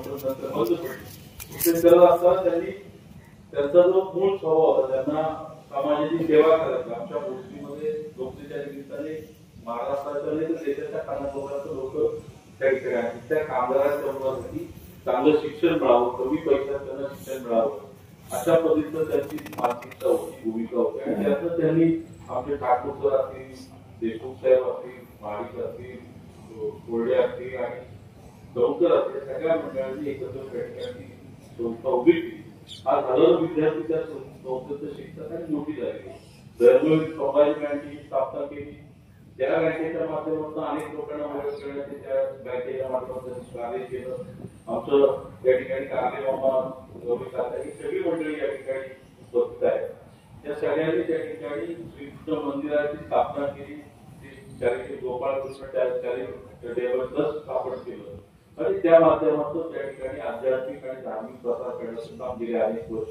माध्यमातून नंतर बंद पडली. ते करत असताना त्यांनी त्यांचा जो मूळ स्वभाव होता, त्यांना समाजाची सेवा करायची. आमच्या गोष्टीमध्ये लोकसेवेच्या निमित्ताने महाराष्ट्राच्या नाही तर देशाच्या कानाकोपऱ्यात लोक त्या ठिकाणी आहेत. त्या कामगारांच्या मुलांसाठी चांगलं शिक्षण मिळावं, कमी पैशात त्यांना शिक्षण मिळावं, अशा पद्धतीनं त्यांची मानसिकता होती, भूमिका होती. आणि त्यातनं त्यांनी आमचे ठाकूर सर असतील, देशमुख साहेब असतील, महाडिक असतील, कोरडे असतील आणि गौकर असतील, सगळ्या मंडळांनी एकत्र त्या ठिकाणी संस्था उभी केली. आज हजारो विद्यार्थी त्या संस्थेचं शिक्षण आणि मोठी झाली. दररोज स्वभावी बँकेची स्थापना केली. त्या बँकेच्या माध्यमातून अनेक लोकांना मदत करण्याचे त्या बँकेच्या माध्यमातून कार्य केलं. आमचं या ठिकाणी कार्यमामा ही सगळी मंडळी या ठिकाणी उपस्थित आहे. त्या सगळ्यांनी त्या ठिकाणी श्रीकृष्ण मंदिराची स्थापना केली. चारिटी गोपाळकृष्ण चॅरिटेबल ट्रस्ट स्थापन केलं आणि त्या माध्यमातून त्या ठिकाणी आध्यात्मिक आणि धार्मिक प्रसार करण्याचं काम गेले अनेक वर्ष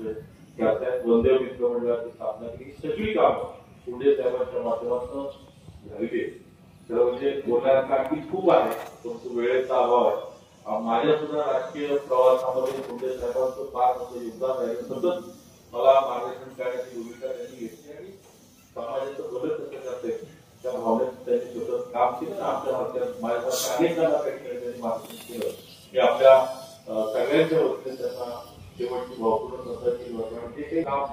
करतायत. वंदे मित्र मंडळाची स्थापना केली. सगळी कामं पुढे साहेबांच्या माध्यमातून झालेली. तर म्हणजे बोलण्याचा आणखी खूप आहे, परंतु वेळेचा अभाव आहे. माझ्या सुद्धा राजकीय प्रवासामध्ये पुढे साहेबांचं फार मोठं योगदान आहे. सतत मला मार्गदर्शन करण्याची भूमिका त्यांनी घेतली आणि समाजाचं भलं कसं करते त्या भावनेत त्यांनी सतत काम केलं. आमच्या माध्यमात माझ्यासारख्या अनेकांना त्या ठिकाणी त्यांनी मार्गदर्शन केलं. मी आपल्या सगळ्यांच्या वतीने त्यांना शेवटची भावपूर्ण श्रद्धांजली वाटतो. जे काही काम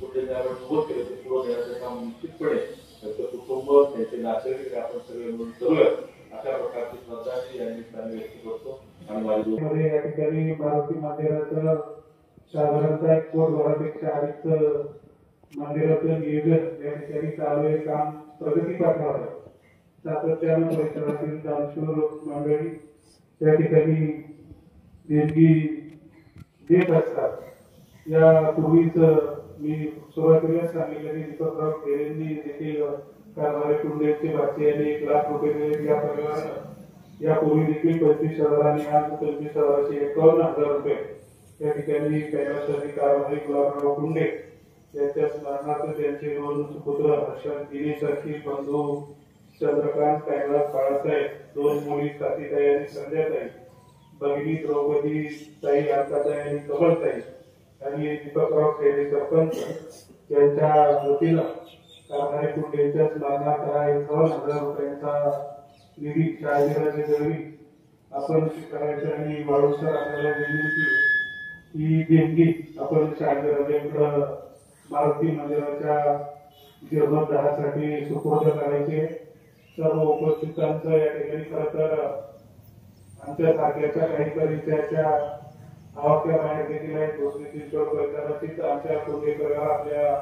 पुढे साहेबांनी उभं केलं ते पुढे देण्याचं काम निश्चितपणे त्यांचं कुटुंब, त्यांचे नातेवाईक आपण सगळे मिळून करूया अशा प्रकारची श्रद्धांजली या निमित्ताने व्यक्त करतो. आणि माझ्या या ठिकाणी मारुती मंदिराचं साधारणतः 1 कोटी वरापेक्षा अधिक मंदिराचं नियोजन या ठिकाणी चालू आहे. काम प्रगतीपथावर आहे. सातत्यानं परिसरातील दानशूर मंडळी त्या ठिकाणी देणगी देत असतात. यापूर्वीच मी सुरुवातीला सांगितलं की दीपकराव खेरेंनी देखील कारभारी कुंडेचे भाचे यांनी 1 लाख रुपये दिले. या परिवारानं यापूर्वी देखील 25,000 आणि आज 25,051 रुपये त्या ठिकाणी कैलासवासी कारभारी गुलाबराव कुंडे यांच्या स्मरणार्थ त्यांचे 2 सुपुत्र हर्षद दिनेश अखिल, बंधू चंद्रकांत कैलास बाळासाहेब, 2 मुली स्वातीताई आणि संध्याताई, भगिनी द्रौपदी ताई, अंकाताई आणि कमलताई आणि दीपकराव खेरे सरपंच यांच्या वतीनं कारभारी कुंडेच्या स्मरणार्थ 51,000 रुपयांचा निधी शहाजीराजे दळवी आपण करायचे. आणि वाळूसर आपल्याला विनंती ही देणगी आपण शहाजीराजेंकडे मारुती मंदिराच्या जीर्णोद्धारासाठी सुपूर्द करायचे. सर्व उपस्थितांचं या ठिकाणी खरं तर आमच्या सारख्याच्या काही परिचयाच्या आवाक्या बाहेर देखील आहेत. गोष्टीतील परिसरातील आमच्या कुंडे परिवार आपल्या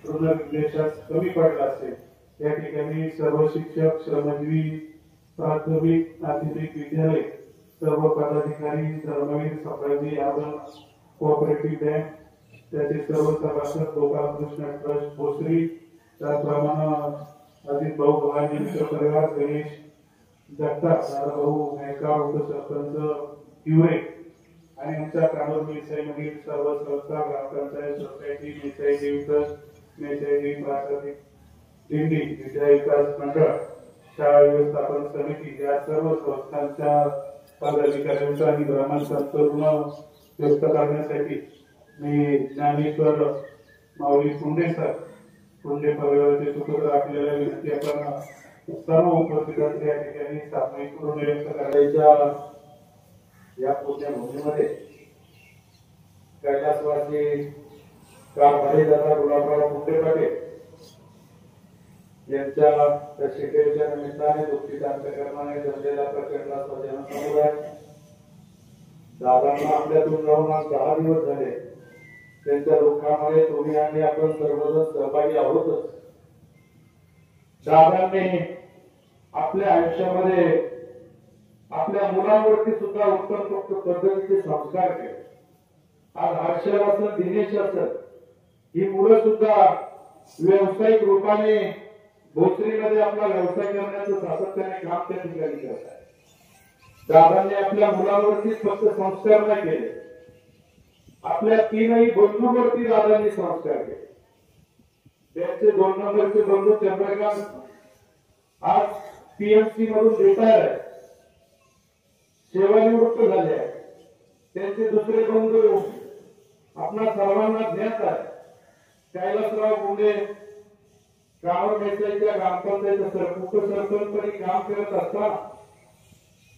ऋणविद्वेषात कमी पडला असेल. या ठिकाणी सर्व शिक्षक, श्रमजीवी, प्राथमिक माध्यमिक विद्यालय, सर्व पदाधिकारी, धर्मवीर, सफाई, आपण कोऑपरेटिव्ह बँक, त्याचे सर्व सभासद, गोपालकृष्ण ट्रस्ट भोसरी, त्याचप्रमाणे अजित भाऊ भवानी मित्र परिवार, गणेश जगताप, भाऊ नायकाव, उपसरपंच हिवरे आणि आमच्या कानूर मिसाईमधील सर्व संस्था, ग्रामपंचायत, सोसायटी, मिसाई देवी ट्रस्ट, मिसाई देवी प्राथमिक दिंडी, विद्या विकास मंडळ, शाळा व्यवस्थापन समिती या सर्व संस्थांच्या पदाधिकाऱ्यांचा आणि ग्रामांचा व्यक्त करण्यासाठी मी ज्ञानेश्वर माऊली कुंडे सर, कुंडे परिवाराचे सुपुत्र आपल्याला विनंती आपण सर्व उपस्थितांचे या ठिकाणी सामायिक करून व्यक्त करायच्या. या पुण्यभूमीमध्ये कैलासवासी कारभारी दादा गुलाबराव कुंडे पाटील यांच्या त्या शिकेच्या निमित्ताने दुःखित अंतःकरणाने जमलेला प्रचंड जनसमुदाय दादांना आपल्यातून जाऊन आज 10 दिवस झाले. त्यांच्या दुःखामध्ये तुम्ही आणि आपण सर्वजण सहभागी आहोतच. दादांनी आपल्या आयुष्यामध्ये आपल्या मुलांवरती सुद्धा उत्तम पद्धतीचे संस्कार केले. आज हर्षद असेल, दिनेश असेल, ही मुलं सुद्धा व्यावसायिक रूपाने भोसरीमध्ये आपला व्यवसाय करण्याचं सातत्याने काम त्या ठिकाणी करत आहे. दादांनी आपल्या मुलांवरती फक्त संस्कार नाही केले, आपल्या 3ही बंधूंवरती दादांनी संस्कार केले. त्यांचे 2 नंबरचे बंधू चंद्रकांत आज पीएमसी मधून रिटायर आहे, सेवानिवृत्त झाले आहे. त्यांचे दुसरे बंधू आपल्या सर्वांना ज्ञात आहे. कैलासराव गुंडे ग्रामपंचायतीच्या ग्रामपंचायत उपसरपंचपदी काम करत असताना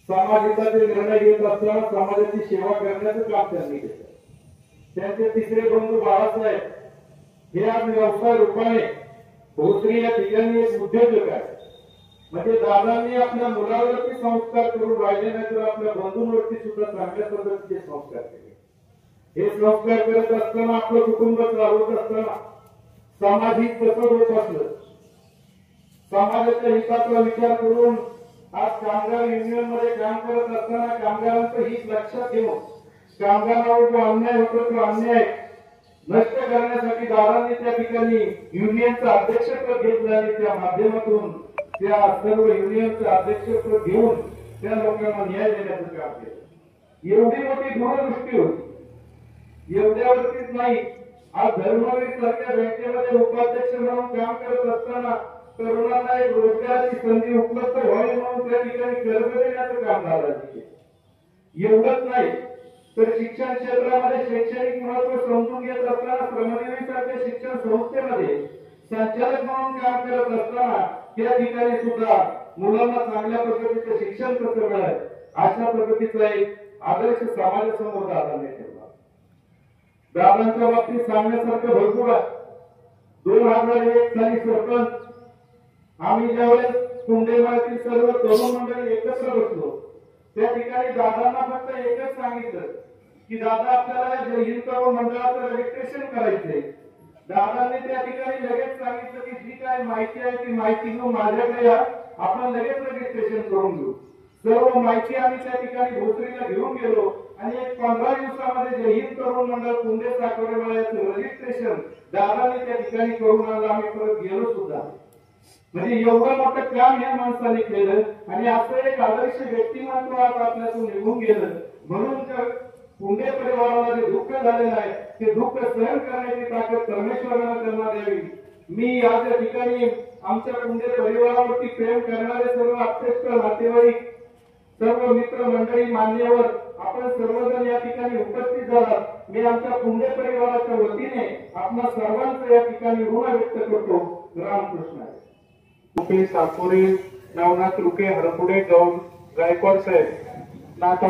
समाजाचे निर्णय घेत असताना समाजाची सेवा करण्याचं काम त्यांनी केलं. त्यांचे तिसरे बंधू बाळासाहेब हे आज व्यवसाय रूपाने भोसरी या ठिकाणी एक उद्योजक आहे. म्हणजे दादांनी आपल्या मुलावरती संस्कार करून राहिले नाही तर आपल्या बंधूंवरती सुद्धा चांगल्या पद्धतीचे संस्कार केले. हे संस्कार करत असताना आपलं कुटुंब चालवत असताना सामाजिक कसं होत असलं समाजाच्या हिताचा विचार करून आज कामगार युनियन मध्ये काम करत असताना कामगारांचं हित लक्षात घेऊन कामगारांवर जो अन्याय होतो तो अन्याय नष्ट करण्यासाठी दादांनी त्या ठिकाणी युनियनचं अध्यक्षपद घेतलं आणि त्या माध्यमातून त्या सर्व युनियनचं अध्यक्षपद घेऊन त्या लोकांना न्याय देण्याचं काम केलं. एवढी मोठी दूरदृष्टी होती. एवढ्यावरतीच नाही, आज धर्मवीर सारख्या बँकेमध्ये उपाध्यक्ष म्हणून काम करत असताना तरुणांना एक रोजगाराची संधी उपलब्ध व्हावी म्हणून त्या ठिकाणी कर्ज देण्याचं काम दादांनी केलं. एवढंच नाही तर शिक्षण क्षेत्रामध्ये शैक्षणिक महत्व समजून घेत असताना श्रमजीवी सारख्या शिक्षण संस्थेमध्ये संचालक म्हणून काम करत असताना त्या ठिकाणी सुद्धा मुलांना चांगल्या पद्धतीचं शिक्षण कसं मिळेल अशा पद्धतीचा एक आदर्श समाजासमोर दादांनी ठेवला. दादांच्या बाबतीत सांगण्यासारखं भरपूर आहे. 2001 साली सरपंच आम्ही ज्यावेळेस कुंडेमाळ्यातील सर्व तरुण मंडळी एकत्र बसलो त्या ठिकाणी दादांना फक्त एकच सांगितलं की दादा आपल्याला जय हिंद तरुण मंडळाचं रजिस्ट्रेशन करायचंय. दादांनी त्या ठिकाणी लगेच सांगितलं की जी काय माहिती आहे ती माहिती घेऊन माझ्याकडे या, आपण लगेच रजिस्ट्रेशन करून घेऊ. सर्व माहिती आम्ही त्या ठिकाणी भोसरीला घेऊन गेलो आणि एक 15 दिवसामध्ये जय हिंद तरुण मंडळ कुंडे साखरेवाड्याचं रजिस्ट्रेशन दादांनी त्या ठिकाणी करून आणलं. आम्ही परत गेलो सुद्धा. म्हणजे एवढं मोठं काम या माणसाने केलं आणि असं एक आदर्श व्यक्तिमत्व आज आपल्यातून निघून गेलं. म्हणून पुणे परिवाराला जे दुःख झालेलं आहे ते दुःख सहन करण्याची ताकद परमेश्वरानं त्यांना द्यावी. मी या ठिकाणी आमच्या पुणे परिवारावरती प्रेम करणारे सर्व आप्तेष्ट नातेवाईक सर्व मित्र मंडळी मान्यवर आपण सर्वजण या ठिकाणी उपस्थित झालात. मी आमच्या पुणे परिवाराच्या वतीने आपल्या सर्वांचं या ठिकाणी ऋण व्यक्त करतो. रामकृष्ण रुपे साकोरे नवनाथ रुपे हरपुडे गौड गायकवाड साहेब नाथ